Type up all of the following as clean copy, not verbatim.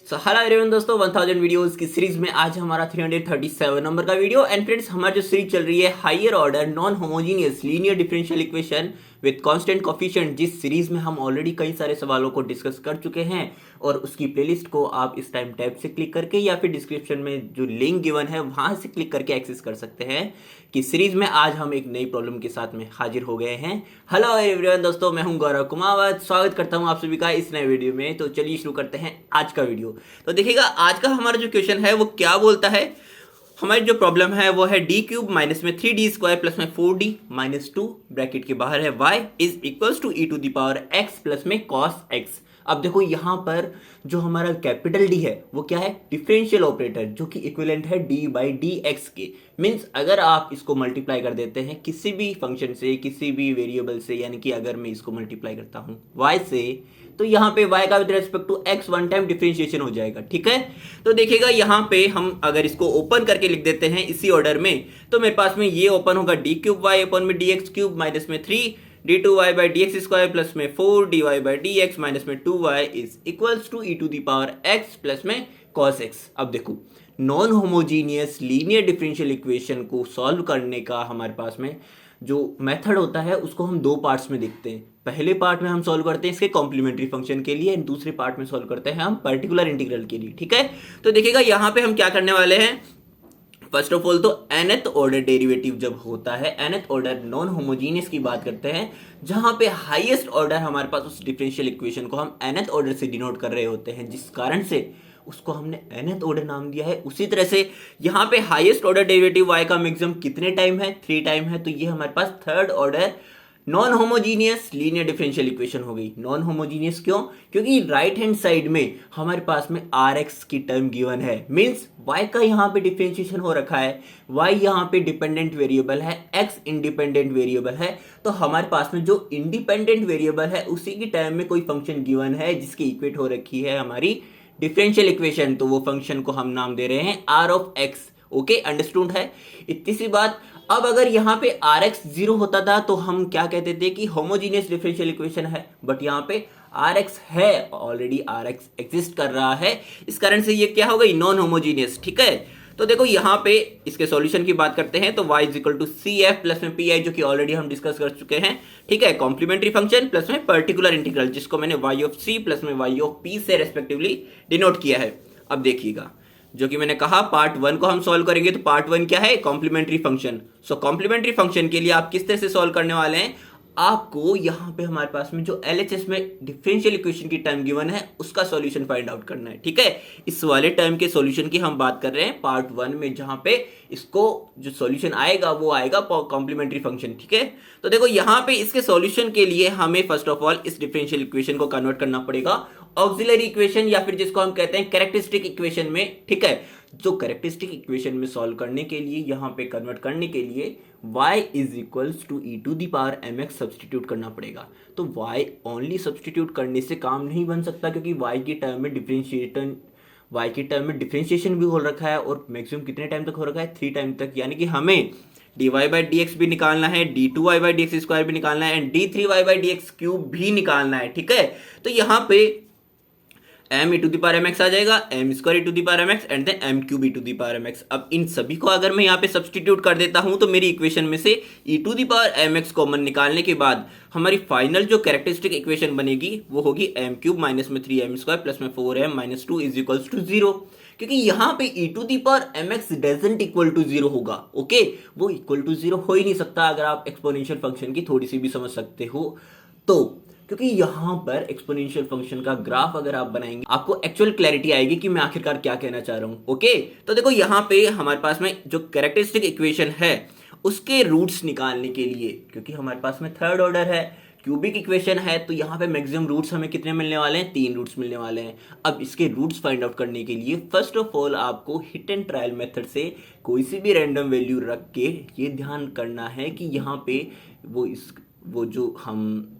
So hello everyone दोस्तों, 1000 videos की series में आज हमारा 337 नंबर का वीडियो। एंड फ्रेंड्स, हमारी जो सीरीज चल रही है higher order non homogeneous linear differential equation with constant coefficient, जिस सीरीज में हम ऑलरेडी कई सारे सवालों को डिस्कस कर चुके हैं और उसकी प्लेलिस्ट को आप इस टाइम टैब से क्लिक करके या फिर डिस्क्रिप्शन में जो लिंक गिवन है वहां से क्लिक करके एक्सेस कर सकते हैं कि सीरीज में आज हम एक नई प्रॉब्लम के साथ में हाजिर हो गए हैं। हेलो एवरीवन दोस्तों, मैं हूं गौरव कुमावत, स्वागत करता हूं आप सभी का इस नए वीडियो में। तो चलिए शुरू करते हैं आज का वीडियो। तो देखिएगा आज का हमारा जो क्वेश्चन है वो क्या बोलता है। हमारी जो प्रॉब्लम है वो है डी क्यूब माइनस में 3d स्क्वायर प्लस में 4d माइनस 2 ब्रैकेट के बाहर है y is equals to e to the power x plus में cos x। अब देखो यहाँ पर जो हमारा कैपिटल D है वो क्या है, डिफरेंशियल ऑपरेटर, जो कि इक्विवेलेंट है d बाई डी एक्स के। मीन्स अगर आप इसको मल्टीप्लाई कर देते हैं किसी भी फंक्शन से, किसी भी वेरिएबल से, यानी कि अगर मैं इसको मल्टीप्लाई करता हूँ y से, तो यहाँ पे y का with respect to x one time differentiation हो जाएगा। ठीक है, तो देखिएगा यहाँ पे हम अगर इसको ओपन करके लिख देते हैं इसी ऑर्डर में, तो मेरे पास में ये ओपन होगा डी क्यूब वाई ओपन में डी एक्स क्यूब माइनस में 3 D two Y by D X square plus में 4 D Y by D X minus में 2 Y is equals to E to the power x plus में cos X. अब देखो, non homogeneous linear differential equation को solve करने का हमारे पास में जो मेथड होता है उसको हम दो पार्ट्स में देखते हैं। पहले पार्ट में हम सॉल्व करते हैं इसके कॉम्प्लीमेंट्री फंक्शन के लिए, दूसरे पार्ट में सॉल्व करते हैं हम पर्टिकुलर इंटीग्रल के लिए। ठीक है, तो देखिएगा यहाँ पे हम क्या करने वाले हैं। फर्स्ट ऑफ ऑल तो nth ऑर्डर डेरिवेटिव जब होता है, nth ऑर्डर नॉन होमोजीनियस की बात करते हैं, जहां पे हाईएस्ट ऑर्डर हमारे पास उस डिफरेंशियल इक्वेशन को हम nth ऑर्डर से डिनोट कर रहे होते हैं, जिस कारण से उसको हमने nth ऑर्डर नाम दिया है। उसी तरह से यहाँ पे हाईएस्ट ऑर्डर डेरिवेटिव y का मैक्सिमम कितने टाइम है, 3 टाइम है, तो ये हमारे पास third order non homogeneous linear differential equation हो गई। नॉन होमोजीनियस क्यों? क्योंकि राइट हैंड साइड में हमारे पास में आर एक्स की टर्म गिवन है, मींस y का यहाँ पे डिफरेंशिएशन हो रखा है, y यहाँ पे डिपेंडेंट वेरिएबल है, x इंडिपेंडेंट वेरिएबल है। तो हमारे पास में जो इंडिपेंडेंट वेरिएबल है उसी की टर्म में कोई फंक्शन गिवन है जिसकी इक्वेट हो रखी है हमारी डिफरेंशियल इक्वेशन, तो वो फंक्शन को हम नाम दे रहे हैं R of X. Okay, understood है इतनी सी बात। अब अगर यहाँ पे आर एक्स 0 होता था तो हम क्या कहते थे कि होमोजीनियस डिफरेंशियल इक्वेशन है, बट यहाँ पे आर एक्स है, ऑलरेडी आर एक्स एग्जिस्ट कर रहा है, इस कारण से ये क्या हो गई, नॉन होमोजीनियस। ठीक है, तो देखो यहाँ पे इसके सॉल्यूशन की बात करते हैं तो y is equal to C F plus में पी आई, जो कि ऑलरेडी हम डिस्कस कर चुके हैं। ठीक है, कॉम्प्लीमेंट्री फंक्शन प्लस में पर्टिकुलर इंटीग्रल, जिसको मैंने y ऑफ c प्लस में y ऑफ p से रेस्पेक्टिवली डिनोट किया है। अब देखिएगा, जो कि मैंने कहा पार्ट 1 को हम सॉल्व करेंगे, तो पार्ट 1 क्या है, कॉम्प्लीमेंट्री फंक्शन। सो कॉम्प्लीमेंट्री फंक्शन के लिए आप किस तरह से सॉल्व करने वाले हैं, आपको यहाँ पे हमारे पास में जो एलएचएस में डिफरेंशियल इक्वेशन की टर्म गिवन है उसका सॉल्यूशन फाइंड आउट करना है। ठीक है, इस वाले टर्म के सॉल्यूशन की हम बात कर रहे हैं पार्ट 1 में, जहां पे इसको जो सॉल्यूशन आएगा वो आएगा कॉम्प्लीमेंट्री फंक्शन। ठीक है, तो देखो यहाँ पे इसके सॉल्यूशन के लिए हमें फर्स्ट ऑफ ऑल इस डिफरेंशियल इक्वेशन को कन्वर्ट करना पड़ेगा ऑक्सिलरी इक्वेशन, या फिर जिसको हम कहते हैं कैरेक्टरिस्टिक इक्वेशन में। ठीक है, जो कैरेक्टरिस्टिक इक्वेशन में सॉल्व करने के लिए, यहाँ पे कन्वर्ट करने के लिए y is equals to E to the power M X substitute करना पड़ेगा। तो y ओनली सब्सटीट्यूट करने से काम नहीं बन सकता, क्योंकि y की टर्म में डिफरेंशिएशन भी हो रखा है और मैक्सिमम कितने टाइम तक हो रखा है, 3 टाइम तक। यानी कि हमें dy बाई डी एक्स भी निकालना है, d2y by D X square भी निकालना है, and d3y by D X cube भी निकालना है। ठीक है, तो यहाँ पे m e to the power M x आ जाएगा, m square e to the power M x and then m cube e to the power M x. अब इन सभी को अगर मैं यहाँ पे सब्सटीट्यूट कर देता हूँ तो मेरी इक्वेशन में से e to the power M X common निकालने के बाद हमारी फाइनल जो कैरेक्टरिस्टिक इक्वेशन बनेगी वो होगी m क्यूब माइनस में 3m स्क्वायर प्लस में 4m minus 2 is equals to 0, क्योंकि यहाँ पे e to the power M X doesn't equal to 0 होगा। ओके, वो इक्वल टू 0 हो ही नहीं सकता अगर आप एक्सपोनेंशियल फंक्शन की थोड़ी सी भी समझ सकते हो तो, क्योंकि यहाँ पर एक्सपोनेंशियल फंक्शन का ग्राफ अगर आप बनाएंगे आपको एक्चुअल क्लैरिटी आएगी कि मैं आखिरकार क्या कहना चाह रहा हूँ। ओके, तो देखो यहाँ पे हमारे पास में जो कैरेक्टरिस्टिक इक्वेशन है उसके रूट्स निकालने के लिए, क्योंकि हमारे पास में थर्ड ऑर्डर है, क्यूबिक इक्वेशन है, तो यहाँ पे मैक्सिमम रूट्स हमें कितने मिलने वाले हैं, 3 रूट्स मिलने वाले हैं। अब इसके रूट्स फाइंड आउट करने के लिए फर्स्ट ऑफ ऑल आपको हिट एंड ट्रायल मेथड से कोई सी भी रैंडम वैल्यू रख के ये ध्यान करना है कि यहाँ पे वो जो हम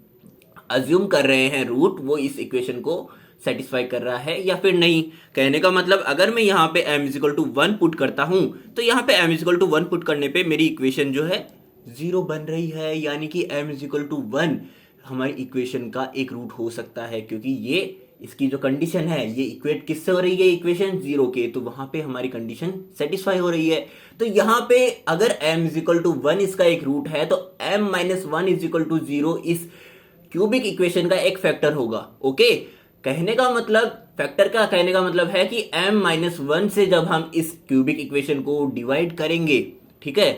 अज्यूम कर रहे हैं रूट, वो इस इक्वेशन को सेटिस्फाई कर रहा है या फिर नहीं। कहने का मतलब अगर मैं यहाँ पे m is equal to 1 put करता हूँ तो यहाँ पे m is equal to 1 put करने पे मेरी इक्वेशन जो है 0 बन रही है, यानी कि m इज इक्वल टू 1 हमारी इक्वेशन का एक रूट हो सकता है, क्योंकि ये इसकी जो कंडीशन है ये इक्वेट किससे हो रही है, इक्वेशन 0 के, तो वहां पे हमारी कंडीशन सेटिस्फाई हो रही है। तो यहाँ पे अगर m इज इक्वल टू 1 इसका एक रूट है तो m minus 1 is equal to 0 इस क्यूबिक इक्वेशन का एक फैक्टर होगा। ओके, कहने का मतलब, फैक्टर का कहने का मतलब है कि m माइनस 1 से जब हम इस क्यूबिक इक्वेशन को डिवाइड करेंगे, ठीक है,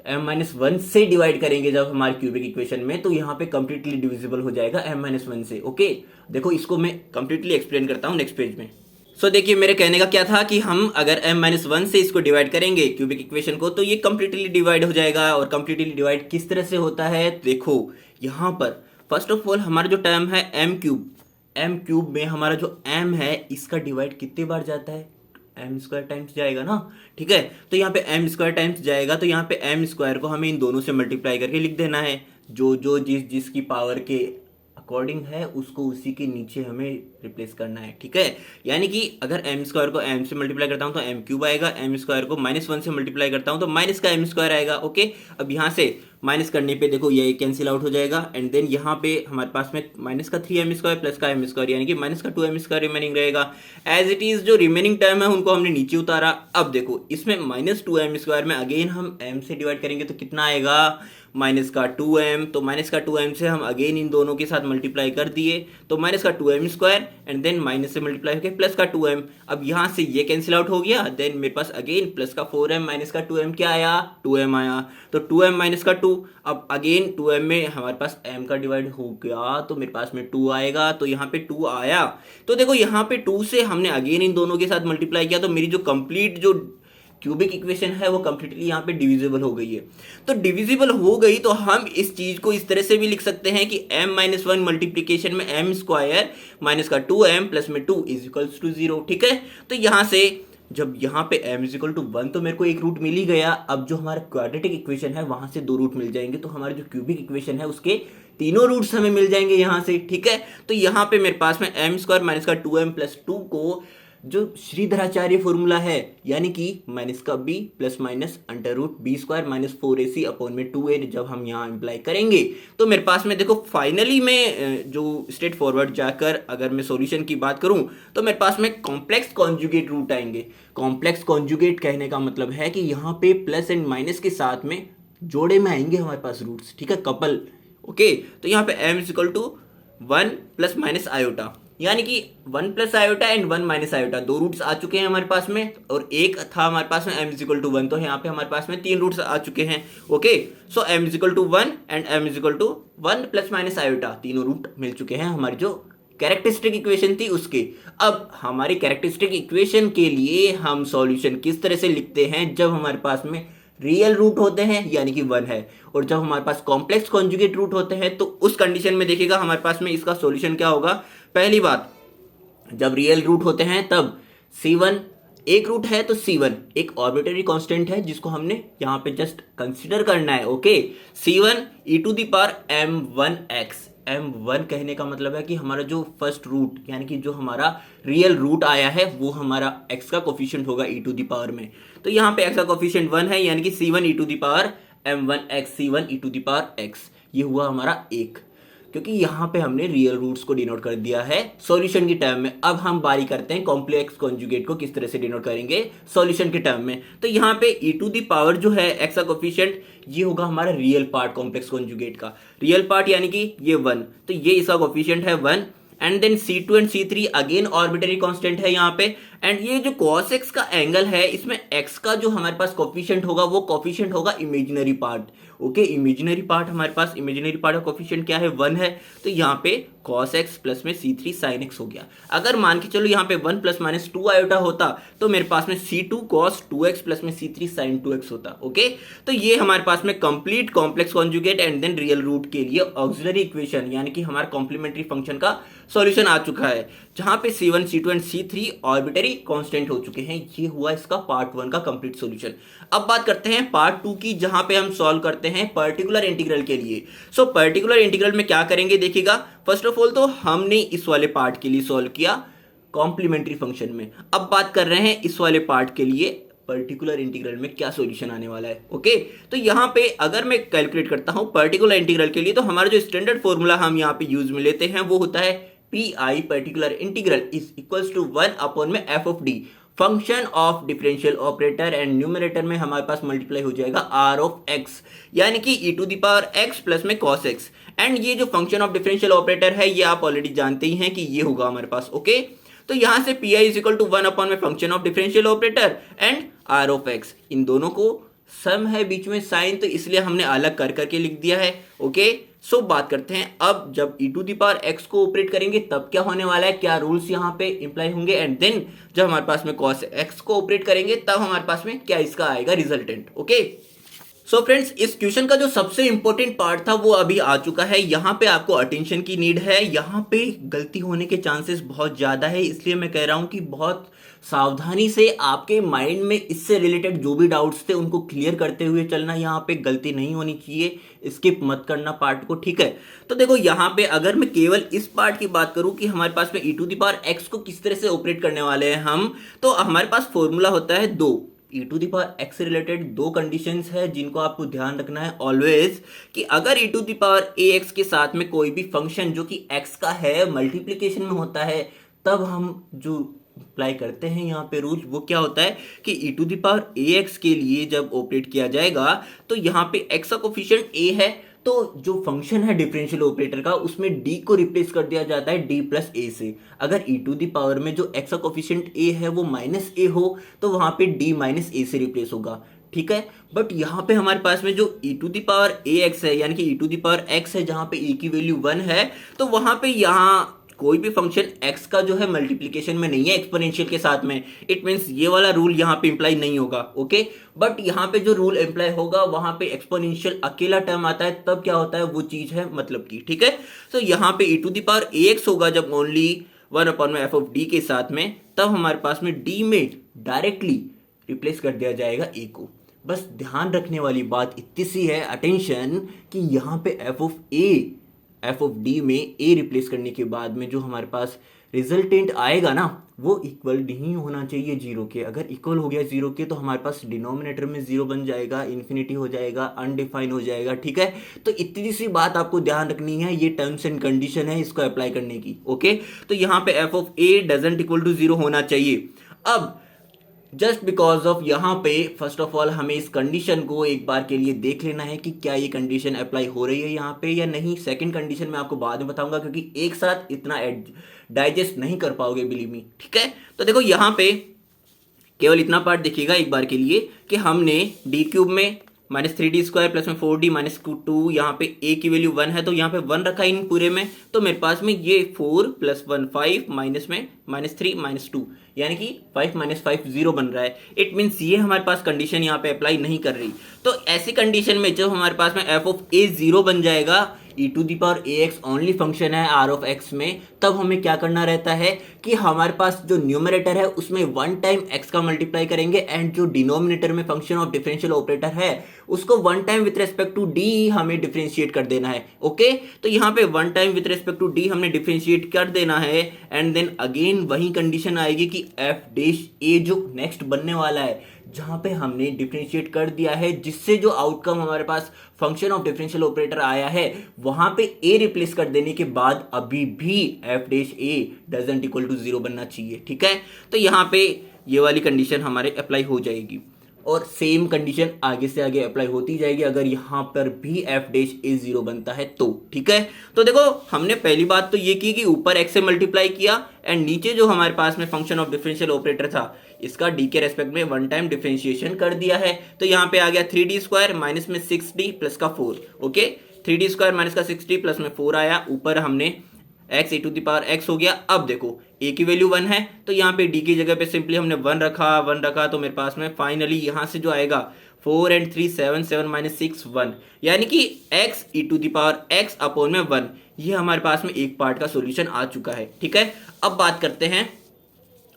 m माइनस 1 से डिवाइड करेंगे जब हमारे क्यूबिक इक्वेशन में, तो यहाँ पे कंप्लीटली डिविजिबल हो जाएगा m माइनस 1 से। ओके, देखो इसको मैं कंप्लीटली एक्सप्लेन करता हूँ नेक्स्ट पेज में। सो देखिए मेरे कहने का क्या था कि हम अगर m माइनस 1 से इसको डिवाइड करेंगे क्यूबिक इक्वेशन को, तो ये कंप्लीटली डिवाइड हो जाएगा। और कंप्लीटली डिवाइड किस तरह से होता है, देखो यहाँ पर फर्स्ट ऑफ ऑल हमारा जो टर्म है m क्यूब में हमारा जो m है इसका डिवाइड कितने बार जाता है, एम स्क्वायर टाइम्स जाएगा ना, ठीक है। तो यहाँ पे एम स्क्वायर टाइम्स जाएगा, तो यहाँ पे एम स्क्वायर को हमें इन दोनों से मल्टीप्लाई करके लिख देना है। जो जो जिसकी पावर के अकॉर्डिंग है उसको उसी के नीचे हमें रिप्लेस करना है, ठीक है। यानी कि अगर एम स्क्वायर को एम से मल्टीप्लाई करता हूँ तो एम क्यूब आएगा, एम स्क्वायर को माइनस 1 से मल्टीप्लाई करता हूँ तो माइनस का एम स्क्वायर आएगा। ओके, अब यहाँ से माइनस करने पे देखो ये कैंसिल आउट हो जाएगा, एंड देन यहाँ पे हमारे पास में माइनस का 3m स्क्वायर प्लस का m स्क्वायर यानी कि माइनस का 2m स्क्वायर रिमेनिंग रहेगा। एज इट इज जो रिमेनिंग टर्म है उनको हमने नीचे उतारा। अब देखो इसमें माइनस 2m स्क्वायर में अगेन हम m से डिवाइड करेंगे तो कितना आएगा, माइनस का 2m, तो माइनस का 2m से हम अगेन इन दोनों के साथ मल्टीप्लाई कर दिए तो माइनस का 2m square and then minus से मल्टीप्लाई होकर प्लस का 2m। अब यहाँ से ये कैंसिल आउट हो गया, देन मेरे पास अगेन प्लस का 4m माइनस का 2m क्या आया, 2m आया, तो 2m माइनस का 2। अब अगेन 2m में हमारे पास m का डिवाइड हो गया तो मेरे पास में 2 आएगा, तो यहाँ पे 2 आया। तो देखो यहाँ पे 2 से हमने अगेन इन दोनों के साथ मल्टीप्लाई किया तो मेरी जो कंप्लीट जो क्यूबिक इक्वेशन है वो कंप्लीटली यहाँ पे डिविजिबल हो गई है। तो डिविजिबल हो गई तो हम इस चीज को इस तरह से भी लिख सकते हैं कि m माइनस 1 मल्टीप्लीकेशन में m स्क्वायर माइनस का 2m प्लस में 2 इज इक्वल्स टू 0, ठीक है। तो यहाँ से जब यहाँ पे m इज इक्वल टू 1 तो मेरे को एक रूट मिल ही गया। अब जो हमारा क्वाड्रेटिक इक्वेशन है वहां से 2 रूट मिल जाएंगे, तो हमारे जो क्यूबिक इक्वेशन है उसके तीनों रूट्स हमें मिल जाएंगे यहाँ से, ठीक है। तो यहाँ पे मेरे पास में m स्क्वायर माइनस का 2m प्लस 2 को जो श्रीधराचार्य फॉर्मूला है यानी कि माइनस का b plus minus under root B square minus 4ac upon में 2a जब हम यहाँ अप्लाई करेंगे तो मेरे पास में देखो फाइनली में जो स्ट्रेट फॉरवर्ड जाकर अगर मैं सॉल्यूशन की बात करूं तो मेरे पास में कॉम्प्लेक्स कॉन्जुगेट रूट आएंगे। कॉम्प्लेक्स कॉन्जुगेट कहने का मतलब है कि यहाँ पे प्लस एंड माइनस के साथ में जोड़े में आएंगे हमारे पास रूट्स, ठीक है, कपल। ओके, तो यहाँ पे m is equal to 1 plus minus iota यानी कि 1 plus iota and 1 minus iota, 2 roots आ चुके हैं हमारे पास में, और एक था हमारे पास में m इज इक्वल टू 1, तो यहाँ पे हमारे पास में 3 रूट्स आ चुके हैं। Okay, so m is equal to 1 and m is equal to 1 plus minus iota, तीनों रूट मिल चुके हैं हमारी जो कैरेक्टरिस्टिक इक्वेशन थी उसके। अब हमारी कैरेक्टरिस्टिक इक्वेशन के लिए हम सॉल्यूशन किस तरह से लिखते हैं, जब हमारे पास में रियल रूट होते हैं यानी कि 1 है, और जब हमारे पास कॉम्प्लेक्स कॉन्जुगेट रूट होते हैं तो उस कंडीशन में देखिएगा हमारे पास में इसका सॉल्यूशन क्या होगा। पहली बात, जब रियल रूट होते हैं तब c1 एक रूट है तो c1 एक आर्बिट्रेरी कांस्टेंट है जिसको हमने यहाँ पे जस्ट कंसीडर करना है। Okay, c1 e to the power m1x, m1 कहने का मतलब है कि हमारा जो फर्स्ट रूट यानी कि जो हमारा रियल रूट आया है वो हमारा x का कोफिशिएंट होगा e टू द पावर में। तो यहाँ पे x का कोफिशिएंट 1 है यानी कि c1 e to the power m1x, c1 e to the power x, ये हुआ हमारा एक, क्योंकि यहाँ पे हमने रियल रूट्स को डिनोट कर दिया है सॉल्यूशन की टर्म में। अब हम बारी करते हैं कॉम्प्लेक्स कॉन्जुगेट को किस तरह से डिनोट करेंगे सॉल्यूशन के टर्म में। तो यहाँ पे e टू द पावर जो है x का कोफिशिएंट ये होगा हमारा रियल पार्ट कॉम्प्लेक्स कॉन्जुगेट का, रियल पार्ट यानी कि ये 1, तो ये इसका कोफिशिएंट है 1, and then c2 and c3 again arbitrary constant है यहाँ पे, एंड ये जो cos x का एंगल है इसमें x का जो हमारे पास कोफिशिएंट होगा वो कोफिशिएंट होगा imaginary part. Okay, imaginary part हमारे पास, इमेजिनरी पार्ट का कोफिशिएंट क्या है 1 है, तो यहाँ पे cos x प्लस में c3 sin x हो गया। अगर मान के चलो यहाँ पे 1 प्लस माइनस 2 आयोटा होता तो मेरे पास में c2 cos 2x प्लस में c3 sin 2x होता। ओके, तो ये हमारे पास में complete complex conjugate and then real root के लिए ऑक्सिलरी इक्वेशन यानी कि हमारा कॉम्प्लीमेंट्री फंक्शन का सॉल्यूशन आ चुका है, जहां पे c1 c2 and c3 arbitrary constant हो चुके हैं। ये हुआ इसका पार्ट 1 का कंप्लीट सॉल्यूशन। अब बात करते हैं पार्ट 2 की, जहां पे हम सॉल्व करते हैं पर्टिकुलर इंटीग्रल के लिए। सो पर्टिकुलर इंटीग्रल में क्या करेंगे देखिएगा, फर्स्ट ऑफ ऑल तो हमने इस वाले पार्ट के लिए सॉल्व किया कॉम्प्लीमेंट्री फंक्शन में। अब बात कर रहे हैं इस वाले पार्ट के लिए पर्टिकुलर इंटीग्रल में क्या सॉल्यूशन आने वाला है। ओके, तो यहाँ पे अगर मैं कैलकुलेट करता हूँ पर्टिकुलर इंटीग्रल के लिए तो हमारा जो स्टैंडर्ड फॉर्मूला हम यहाँ पे यूज में लेते हैं वो होता है P I particular integral is equals to 1 upon में f of D function of differential operator and numerator में हमारे पास मल्टीप्लाई हो जाएगा आर ऑफ एक्स, यानी कि e to the power x plus में कॉस एक्स। एंड ये जो फंक्शन ऑफ डिफरेंशियल ऑपरेटर है ये आप ऑलरेडी जानते ही हैं कि ये होगा हमारे पास। ओके, तो यहां से P I is equal to 1 upon में function of differential operator and R of x, इन दोनों को सम है बीच में साइन, तो इसलिए हमने अलग कर करके लिख दिया है। ओके, सो बात करते हैं अब जब e to the power x को ऑपरेट करेंगे तब क्या होने वाला है, क्या रूल्स यहाँ पे इंप्लाई होंगे, एंड देन जब हमारे पास में cos x को ऑपरेट करेंगे तब हमारे पास में क्या इसका आएगा रिजल्टेंट। ओके, सो फ्रेंड्स इस क्वेश्चन का जो सबसे इंपॉर्टेंट पार्ट था वो अभी आ चुका है। यहाँ पे आपको अटेंशन की नीड है, यहाँ पे गलती होने के चांसेस बहुत ज्यादा है, इसलिए मैं कह रहा हूँ कि बहुत सावधानी से आपके माइंड में इससे रिलेटेड जो भी डाउट्स थे उनको क्लियर करते हुए चलना। यहाँ पे गलती नहीं होनी चाहिए, स्किप मत करना पार्ट को, ठीक है। तो देखो यहाँ पे अगर मैं केवल इस पार्ट की बात करूं कि हमारे पास में ई टू द पावर एक्स को किस तरह से ऑपरेट करने वाले हैं हम, तो हमारे पास फॉर्मूला होता है दो। E to the power x से रिलेटेड दो कंडीशंस है जिनको आपको ध्यान रखना है ऑलवेज, कि अगर e to the power A x के साथ में कोई भी फंक्शन जो कि एक्स का है मल्टीप्लीकेशन में होता है, तब हम जो अप्लाई करते हैं यहाँ पे रूल वो क्या होता है कि e to the power A x के लिए जब ऑपरेट किया जाएगा तो यहाँ पे एक्स का कोफिशिएंट ए है, तो जो फंक्शन है डिफरेंशियल ऑपरेटर का उसमें d को रिप्लेस कर दिया जाता है d प्लस ए से। अगर e टू द पावर में जो x का कोफिशिएंट a है वो माइनस ए हो तो वहां पे d माइनस ए से रिप्लेस होगा, ठीक है। बट यहाँ पे हमारे पास में जो e to the power A X है यानी कि e to the power x है जहां पे e की वैल्यू 1 है, तो वहां पे यहाँ कोई भी फंक्शन x का जो है मल्टीप्लिकेशन में नहीं है एक्सपोनेंशियल के साथ में, इट मींस ये वाला रूल यहाँ पे इंप्लाई नहीं होगा। ओके, बट यहाँ पे जो रूल इंप्लाई होगा वहां पे एक्सपोनेंशियल अकेला टर्म आता है, तब क्या होता है वो चीज है मतलब की, ठीक है। तो यहाँ पे e to the power ax होगा जब ओनली 1 अपॉन में f ऑफ d के साथ में, तब हमारे पास में d में डायरेक्टली रिप्लेस कर दिया जाएगा a को। बस ध्यान रखने वाली बात इतनी सी है, अटेंशन, कि यहाँ पे एफ ऑफ डी में ए रिप्लेस करने के बाद में जो हमारे पास रिजल्टेंट आएगा ना वो इक्वल नहीं होना चाहिए जीरो के। अगर इक्वल हो गया जीरो के तो हमारे पास डिनोमिनेटर में जीरो बन जाएगा, इन्फिनिटी हो जाएगा, अनडिफाइन हो जाएगा, ठीक है। तो इतनी सी बात आपको ध्यान रखनी है, ये टर्म्स एंड कंडीशन है इसको अप्लाई करने की। ओके, तो यहाँ पे F of A doesn't equal to zero होना चाहिए। अब जस्ट बिकॉज ऑफ यहाँ पे फर्स्ट ऑफ ऑल हमें इस कंडीशन को एक बार के लिए देख लेना है कि क्या ये कंडीशन अप्लाई हो रही है यहाँ पे या नहीं। सेकंड कंडीशन मैं आपको बाद में बताऊंगा क्योंकि एक साथ इतना डाइजेस्ट नहीं कर पाओगे बिलीव मी, ठीक है। तो देखो यहाँ पे केवल इतना पार्ट देखिएगा एक बार के लिए कि हमने डी क्यूब में माइनस 3d स्क्वायर प्लस में 4d माइनस 2, यहाँ पे a की वैल्यू 1 है तो यहाँ पे 1 रखा इन पूरे में, तो मेरे पास में ये 4 प्लस 1 5 माइनस में माइनस 3 माइनस 2 यानी कि 5 माइनस 5 0 बन रहा है। इट मीन्स ये हमारे पास कंडीशन यहाँ पे अप्लाई नहीं कर रही। तो ऐसी कंडीशन में जब हमारे पास में एफ ऑफ ए 0 बन जाएगा, e to the power A x only function है आर ऑफ एक्स में, तब हमें क्या करना रहता है कि हमारे पास जो न्यूमरेटर है उसमें 1 टाइम एक्स का मल्टीप्लाई करेंगे एंड जो डिनोमिनेटर में फंक्शन ऑफ डिफरेंशियल ऑपरेटर है उसको 1 time with respect to D हमें डिफरेंशिएट कर देना है। ओके, तो यहाँ पे 1 time with respect to D हमने डिफरेंशिएट कर देना है एंड देन अगेन वही कंडीशन आएगी कि एफ डैश ए जो नेक्स्ट बनने वाला है जहां पे हमने डिफरेंशिएट कर दिया है, जिससे जो आउटकम हमारे पास फंक्शन ऑफ डिफरेंशियल ऑपरेटर आया है वहां पे ए रिप्लेस कर देने के बाद अभी भी F dash A doesn't equal to 0 बनना चाहिए, ठीक है। तो यहाँ पे ये वाली कंडीशन हमारे अप्लाई हो जाएगी और सेम कंडीशन आगे से आगे अप्लाई होती जाएगी अगर यहाँ पर भी एफ डैश ए 0 बनता है तो, ठीक है। तो देखो हमने पहली बात तो ये की कि ऊपर एक्स से मल्टीप्लाई किया एंड नीचे जो हमारे पास में फंक्शन ऑफ डिफरेंशियल ऑपरेटर था इसका डी के रेस्पेक्ट में 1 टाइम डिफरेंशिएशन कर दिया है। तो यहाँ पे आ गया 3d स्क्वायर माइनस में 6d प्लस का 4। ओके, 3d स्क्वायर माइनस का 6d प्लस में 4 आया, ऊपर हमने x e to the power x हो गया। अब देखो a की वैल्यू 1 है तो यहाँ पे d की जगह पे सिंपली हमने 1 रखा तो मेरे पास में फाइनली यहाँ से जो आएगा 4 and 3 7 7 माइनस 6 1 यानी कि x e to the power x upon में 1, ये हमारे पास में एक पार्ट का सॉल्यूशन आ चुका है, ठीक है। अब बात करते हैं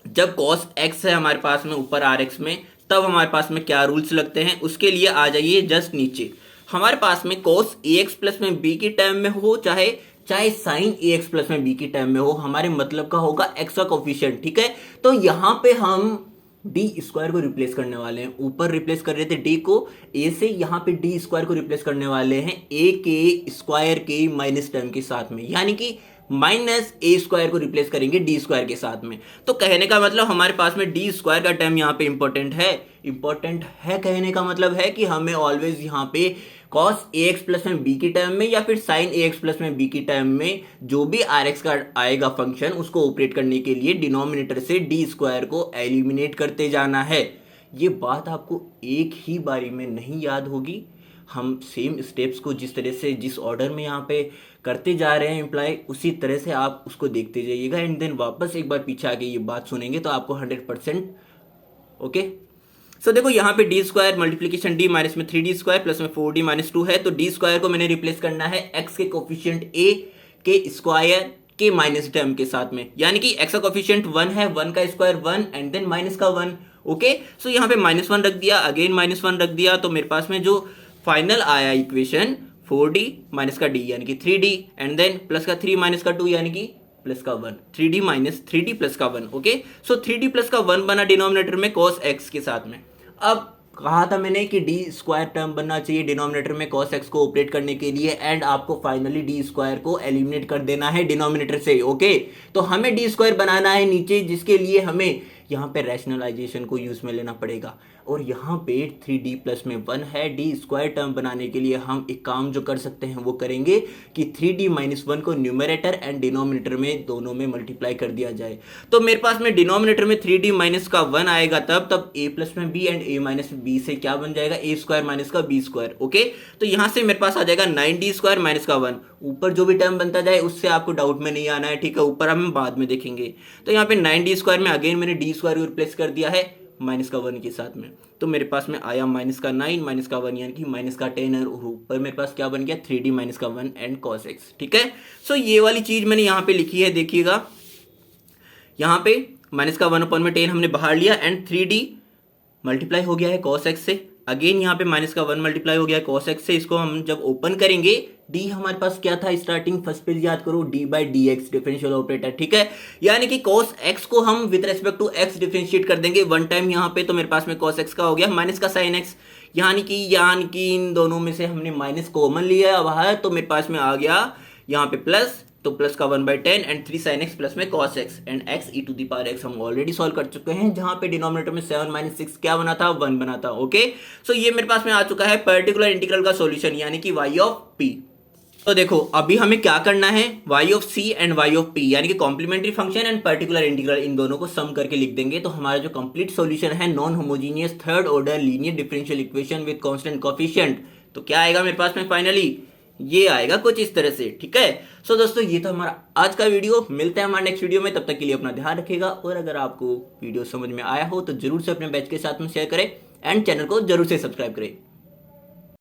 जब cos x है हमारे पास में ऊपर rx में, तब हमारे पास में क्या रूल्स लगते हैं उसके लिए आ जाइए जस्ट नीचे। हमारे पास में cos ax प्लस में b की टर्म में हो चाहे साइन ए एक्स प्लस में बी की टर्म में हो, हमारे मतलब का होगा एक्स का कोफिशिएंट, ठीक है। तो यहाँ पे हम डी स्क्वायर को रिप्लेस करने वाले हैं, ऊपर रिप्लेस कर रहे थे डी को ए से, यहाँ पे डी स्क्वायर को रिप्लेस करने वाले हैं ए के स्क्वायर के माइनस टर्म के साथ में, यानी कि माइनस ए स्क्वायर को रिप्लेस करेंगे डी स्क्वायर के साथ में। तो कहने का मतलब हमारे पास में डी स्क्वायर का टर्म यहाँ पे इंपॉर्टेंट है कहने का मतलब है कि हमें ऑलवेज यहाँ पे cos ax प्लस में b की टर्म में या फिर sin ax प्लस में b की टर्म में जो भी rx का आएगा फंक्शन उसको ऑपरेट करने के लिए डिनोमिनेटर से डी स्क्वायर को एलिमिनेट करते जाना है। ये बात आपको एक ही बारी में नहीं याद होगी, हम सेम स्टेप्स को जिस तरह से जिस ऑर्डर में यहाँ पे करते जा रहे हैं इम्प्लाई उसी तरह से आप उसको देखते जाइएगा एंड देन वापस एक बार पीछे आके ये बात सुनेंगे तो आपको 100% ओके। सो देखो यहाँ पे D square multiplication D minus में 3d स्क्वायर प्लस में 4d माइनस 2 है, तो डी स्क्वायर को मैंने रिप्लेस करना है एक्स के कोफिशिएंट ए के स्क्वायर के माइनस टर्म के साथ में, यानी कि एक्स का कोफिशिएंट 1 है, 1 का स्क्वायर 1 एंड देन माइनस का 1। ओके, सो यहाँ पे -1 रख दिया, अगेन -1 रख दिया, तो मेरे पास में जो फाइनल आया इक्वेशन 4d माइनस का d यानी कि 3d एंड देन प्लस का 3 माइनस का 2 यानी कि प्लस का 1, 3d माइनस 3d प्लस का 1। ओके, सो 3d प्लस का 1 बना डिनोमिनेटर में cos x के साथ में। अब कहा था मैंने कि डी स्क्वायर टर्म बनना चाहिए डिनोमिनेटर में cos x को ऑपरेट करने के लिए एंड आपको फाइनली डी स्क्वायर को एलिमिनेट कर देना है डिनोमिनेटर से। ओके, तो हमें डी स्क्वायर बनाना है नीचे, जिसके लिए हमें यहाँ पे रैशनलाइजेशन को यूज में लेना पड़ेगा और यहाँ पे 3d प्लस में 1 है। डी स्क्वायर टर्म बनाने के लिए हम एक काम जो कर सकते हैं वो करेंगे कि 3d माइनस 1 को न्यूमरेटर एंड डिनोमिनेटर में दोनों में मल्टीप्लाई कर दिया जाए। तो मेरे पास में डिनोमिनेटर में 3d माइनस का 1 आएगा, तब a प्लस में b and a minus b से क्या बन जाएगा, a स्क्वायर माइनस का b स्क्वायर। ओके, तो यहाँ से मेरे पास आ जाएगा 9d स्क्वायर माइनस का 1। ऊपर जो भी टर्म बनता जाए उससे आपको डाउट में नहीं आना है, ठीक है, ऊपर हम बाद में देखेंगे। तो यहाँ पे 9d स्क्वायर में अगेन मैंने d स्क्वायर को रिप्लेस कर दिया है माइनस का 1 के साथ में, तो मेरे पास में आया माइनस का 9 माइनस का 1 यानी कि माइनस का 10 और ऊपर मेरे पास क्या बन गया 3d माइनस का 1 एंड cos x। ठीक है, सो ये वाली चीज मैंने यहाँ पे लिखी है, देखिएगा यहाँ पे माइनस का 1/10 हमने बाहर लिया एंड 3d मल्टीप्लाई हो गया है cos x से, अगेन यहाँ पे माइनस का 1 मल्टीप्लाई हो गया है cos x से। इसको हम जब ओपन करेंगे d हमारे पास क्या था स्टार्टिंग फर्स्ट पेज याद करो, d by D X differential operator. ठीक है, यानी कि cos x को हम with respect to x differentiate कर देंगे वन टाइम यहाँ पे, तो मेरे पास में cos x का हो गया माइनस का sin x, यानी कि इन दोनों में से हमने माइनस कॉमन लिया बाहर, तो मेरे पास में आ गया यहाँ पे प्लस, तो प्लस का 1/10 एंड 3 sin x प्लस में cos x and x e to the power x हम ऑलरेडी सॉल्व कर चुके हैं, जहां पे डिनोमिनेटर में 7 माइनस 6 क्या बना था, 1 बना था। ओके, सो ये मेरे पास में आ चुका है पर्टिकुलर इंटीग्रल का सॉल्यूशन यानी कि y ऑफ p। तो देखो अभी हमें क्या करना है, y of c and y of p यानी कि complementary function and particular integral, इन दोनों को सम करके लिख देंगे, तो हमारा जो कंप्लीट सॉल्यूशन है non homogeneous third order linear differential equation with constant coefficient, तो क्या आएगा मेरे पास में फाइनली ये आएगा कुछ इस तरह से। ठीक है, सो दोस्तों ये था हमारा आज का वीडियो, मिलते हैं हमारे नेक्स्ट वीडियो में, तब तक के लिए अपना ध्यान रखिएगा और अगर आपको वीडियो समझ में आया हो तो जरूर से अपने बैच के साथ में शेयर करें एंड चैनल को जरूर से सब्सक्राइब करें।